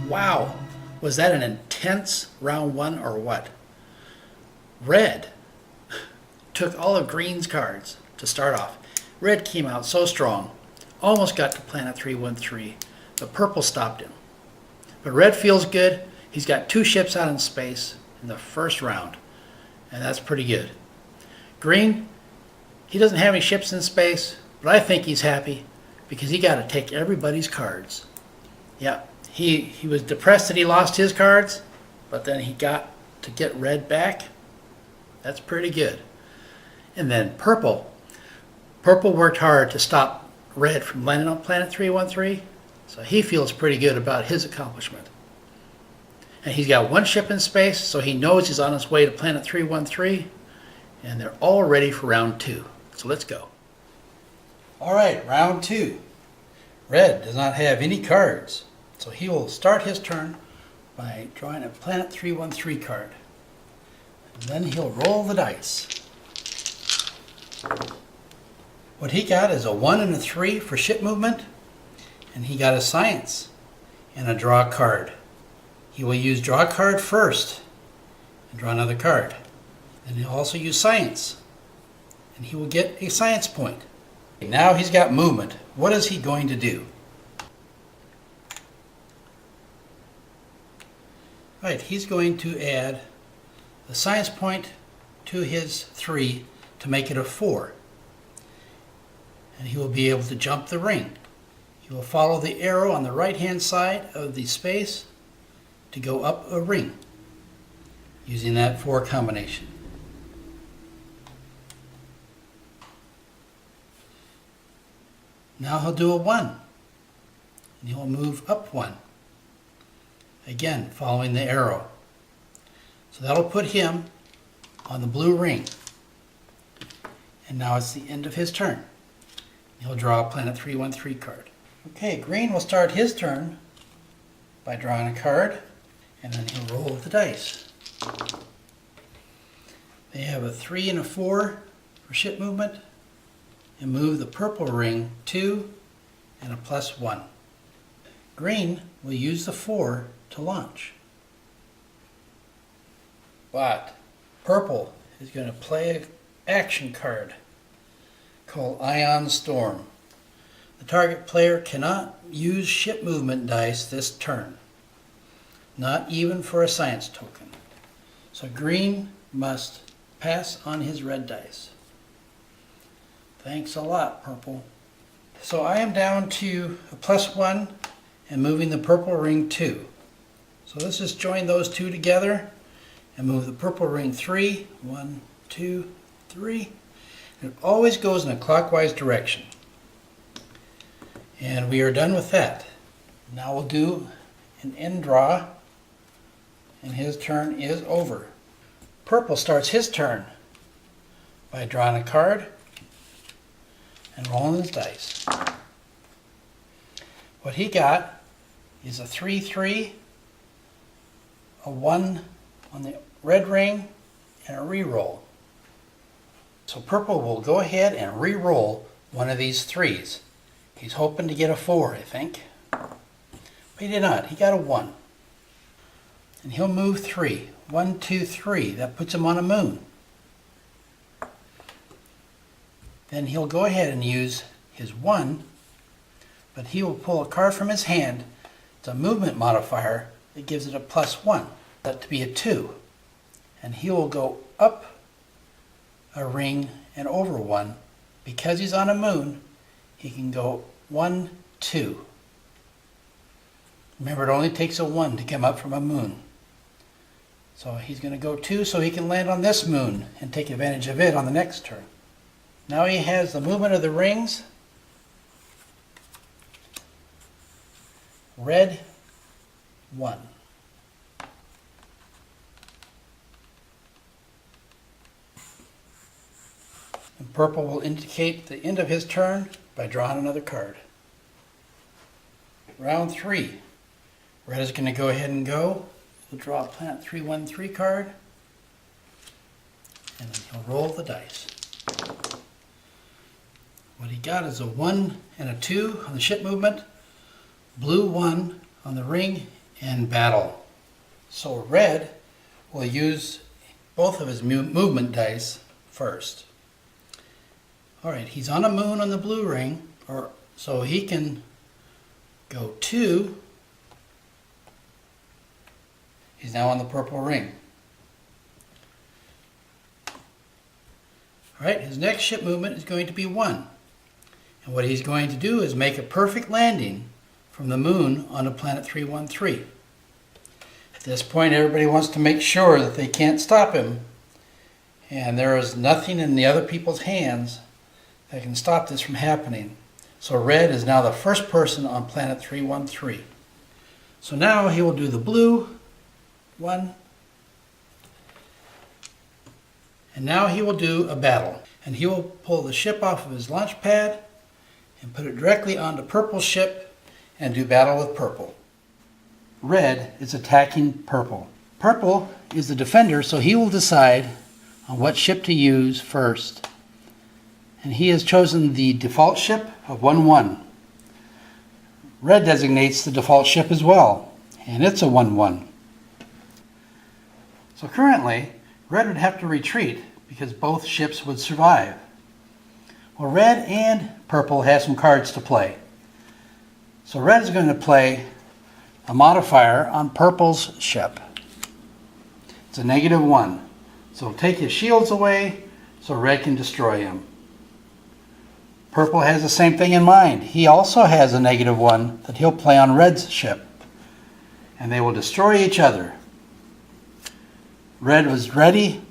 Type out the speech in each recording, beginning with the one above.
Wow, was that an intense round one or what? Red took all of green's cards to start off. Red came out so strong, almost got to planet 313, but purple stopped him. But red feels good. He's got 2 ships out in space in the first round, and that's pretty good. Green, he doesn't have any ships in space, but I think he's happy because he got to take everybody's cards. Yeah, he was depressed that he lost his cards, but then he got to get red back. That's pretty good. And then purple. Purple worked hard to stop red from landing on planet 313, so he feels pretty good about his accomplishment. And he's got 1 ship in space, so he knows he's on his way to planet 313, and they're all ready for round 2. So let's go. All right, round 2. Red does not have any cards, so he will start his turn by drawing a planet 313 card. And then he'll roll the dice. What he got is a 1 and a 3 for ship movement, and he got a science and a draw card. He will use draw card first and draw another card. Then he'll also use science, and he will get a science point. Now he's got movement. What is he going to do? Right, he's going to add the science point to his 3 to make it a 4. And he will be able to jump the ring. He will follow the arrow on the right-hand side of the space to go up a ring using that 4 combination. Now he'll do a 1, and he'll move up 1, again following the arrow. So that'll put him on the blue ring. And now it's the end of his turn. He'll draw a planet 313 card. Okay, green will start his turn by drawing a card, and then he'll roll the dice. They have a 3 and a 4 for ship movement, and move the purple ring 2 and a +1. Green will use the 4 to launch. But purple is going to play an action card called Ion Storm. The target player cannot use ship movement dice this turn, not even for a science token. So green must pass on his red dice. Thanks a lot, purple. So I am down to a +1 and moving the purple ring 2. So let's just join those 2 together and move the purple ring 3. 1, 2, 3. It always goes in a clockwise direction. And we are done with that. Now we'll do an end draw, and his turn is over. Purple starts his turn by drawing a card and rolling his dice. What he got is a 3-3, a 1 on the red ring, and a re-roll. So purple will go ahead and re-roll one of these 3s. He's hoping to get a 4, I think. But he did not. He got a 1. And he'll move 3. 1, 2, 3. That puts him on a moon. Then he'll go ahead and use his 1, but he will pull a card from his hand. It's a movement modifier that gives it a +1. That to be a 2. And he will go up a ring and over 1. Because he's on a moon, he can go 1, 2. Remember, it only takes a 1 to come up from a moon. So he's going to go 2 so he can land on this moon and take advantage of it on the next turn. Now he has the movement of the rings. Red, 1. And purple will indicate the end of his turn by drawing another card. Round 3. Red is going to go ahead and go. He'll draw a planet 313 card, and then he'll roll the dice. What he got is a 1 and a 2 on the ship movement, blue 1 on the ring and battle. So red will use both of his movement dice first. Alright, he's on a moon on the blue ring, so he can go 2. He's now on the purple ring. Alright, his next ship movement is going to be 1. And what he's going to do is make a perfect landing from the moon onto planet 313. At this point, everybody wants to make sure that they can't stop him. And there is nothing in the other people's hands that can stop this from happening. So red is now the first person on planet 313. So now he will do the blue 1. And now he will do a battle. And he will pull the ship off of his launch pad and put it directly onto purple's ship and do battle with purple. Red is attacking purple. Purple is the defender, so he will decide on what ship to use first. And he has chosen the default ship of 1-1. Red designates the default ship as well, and it's a 1-1. So currently, red would have to retreat because both ships would survive. Well, red and purple have some cards to play. So red is going to play a modifier on purple's ship. It's a -1. So it'll take his shields away so red can destroy him. Purple has the same thing in mind. He also has a -1 that he'll play on red's ship. And they will destroy each other. Red was ready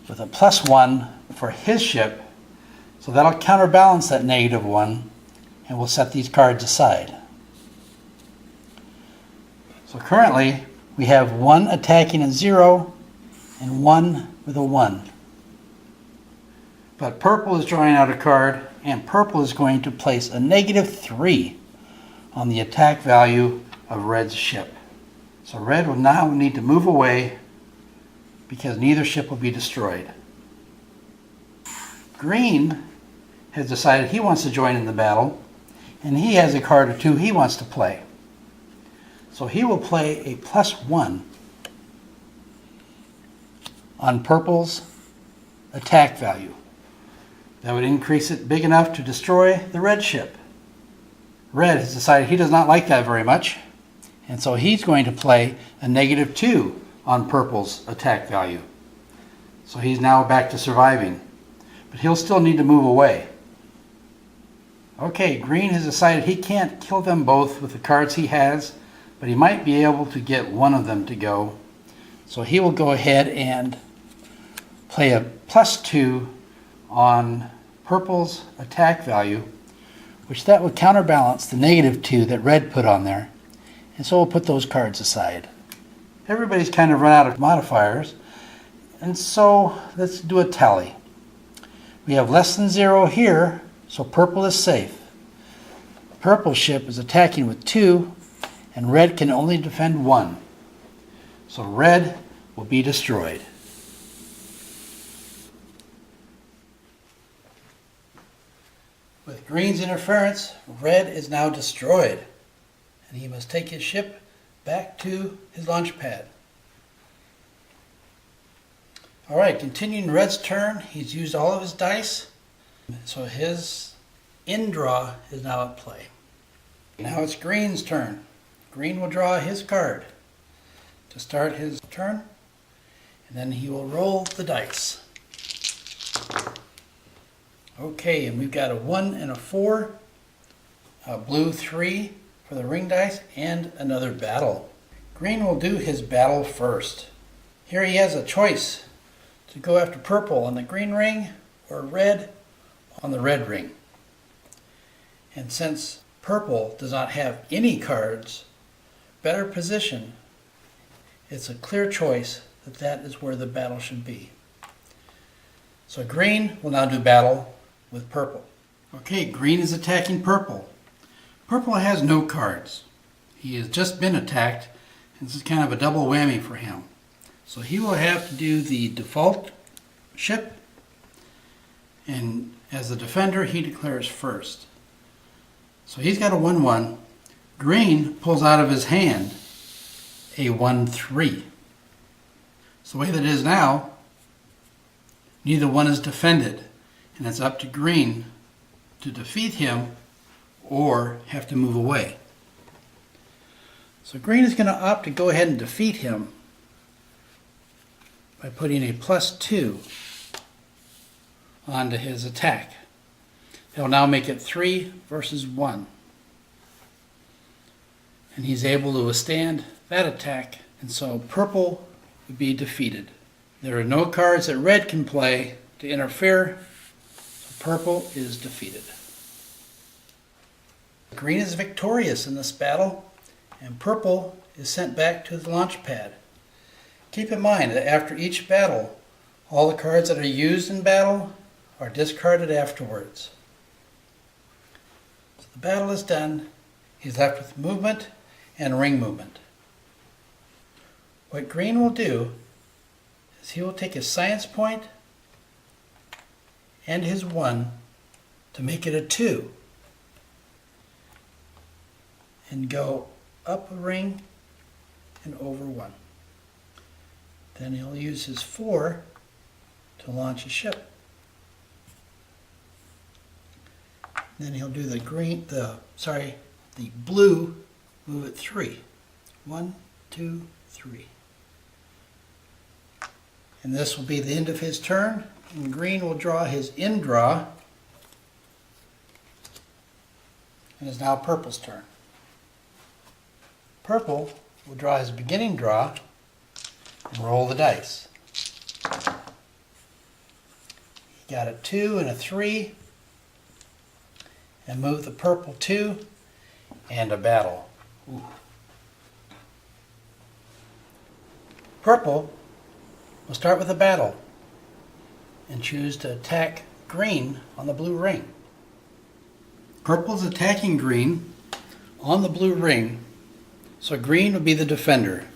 with a +1 for his ship, so that'll counterbalance that -1, and we'll set these cards aside. So currently, we have 1 attacking at 0 and 1 with a 1. But purple is drawing out a card, and purple is going to place a -3 on the attack value of red's ship. So red will now need to move away because neither ship will be destroyed. Green has decided he wants to join in the battle, and he has a card or 2 he wants to play. So he will play a +1 on purple's attack value. That would increase it big enough to destroy the red ship. Red has decided he does not like that very much, and so he's going to play a -2 on purple's attack value. So he's now back to surviving, but he'll still need to move away. Okay, green has decided he can't kill them both with the cards he has, but he might be able to get one of them to go. So he will go ahead and play a +2 on purple's attack value, which that would counterbalance the -2 that red put on there. And so we'll put those cards aside. Everybody's kind of run out of modifiers, and so let's do a tally. We have less than 0 here, so purple is safe. Purple ship is attacking with 2, and red can only defend 1. So red will be destroyed. With green's interference, red is now destroyed, and he must take his ship back to his launch pad. Alright, continuing red's turn, he's used all of his dice, so his end draw is now at play. Now it's green's turn. Green will draw his card to start his turn, and then he will roll the dice. Okay, and we've got a 1 and a 4, a blue 3 for the ring dice, and another battle. Green will do his battle first. Here he has a choice to go after purple on the green ring or red on the red ring. And since purple does not have any cards better position, it's a clear choice that that is where the battle should be. So green will now do battle with purple. Okay, green is attacking purple. Purple has no cards. He has just been attacked, and this is kind of a double whammy for him. So he will have to do the default ship, and as the defender, he declares first. So he's got a 1-1. Green pulls out of his hand a 1-3. So the way that it is now, neither one is defended, and it's up to green to defeat him or have to move away. So green is going to opt to go ahead and defeat him by putting a +2 onto his attack. He'll now make it 3 versus 1. And he's able to withstand that attack, and so purple would be defeated. There are no cards that red can play to interfere, so purple is defeated. Green is victorious in this battle, and purple is sent back to the launch pad. Keep in mind that after each battle, all the cards that are used in battle are discarded afterwards. So the battle is done. He's left with movement and ring movement. What green will do is he will take his science point and his 1 to make it a 2 and go up a ring and over 1. Then he'll use his 4 to launch a ship. Then he'll do the blue move at 3. 1, 2, 3. And this will be the end of his turn, and green will draw his end draw, and it's now purple's turn. Purple will draw his beginning draw and roll the dice. He got a 2 and a 3, and move the purple 2 and a battle. Ooh. Purple will start with a battle and choose to attack green on the blue ring. Purple's attacking green on the blue ring, so green will be the defender.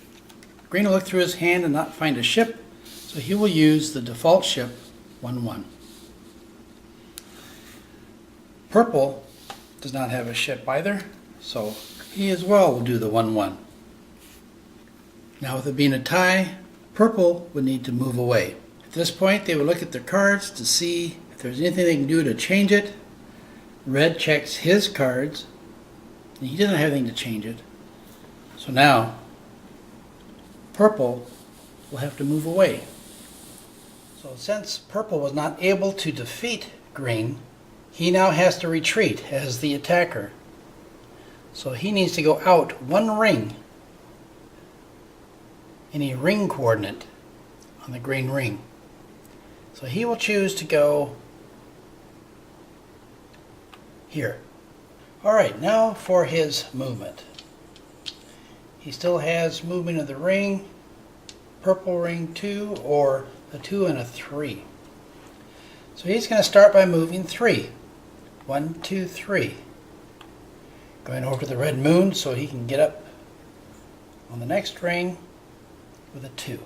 Green will look through his hand and not find a ship, so he will use the default ship 1-1. Purple does not have a ship either, so he as well will do the 1-1. Now with it being a tie, purple would need to move away. At this point they would look at their cards to see if there's anything they can do to change it. Red checks his cards, and he doesn't have anything to change it. So now purple will have to move away. So since purple was not able to defeat green, he now has to retreat as the attacker. So he needs to go out 1 ring in a ring coordinate on the green ring. So he will choose to go here. Alright, now for his movement. He still has movement of the ring, purple ring 2, or a 2 and a 3. So he's going to start by moving 3. 1, 2, 3. Going over to the red moon so he can get up on the next ring with a 2.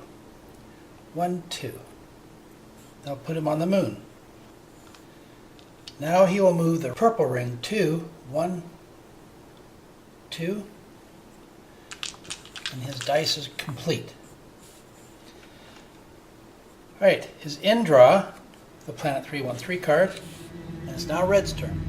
1, 2. That'll put him on the moon. Now he will move the purple ring 2. 1, 2. And his dice is complete. Alright, his end draw, the Planet 3-1-3 card, and it's now red's turn.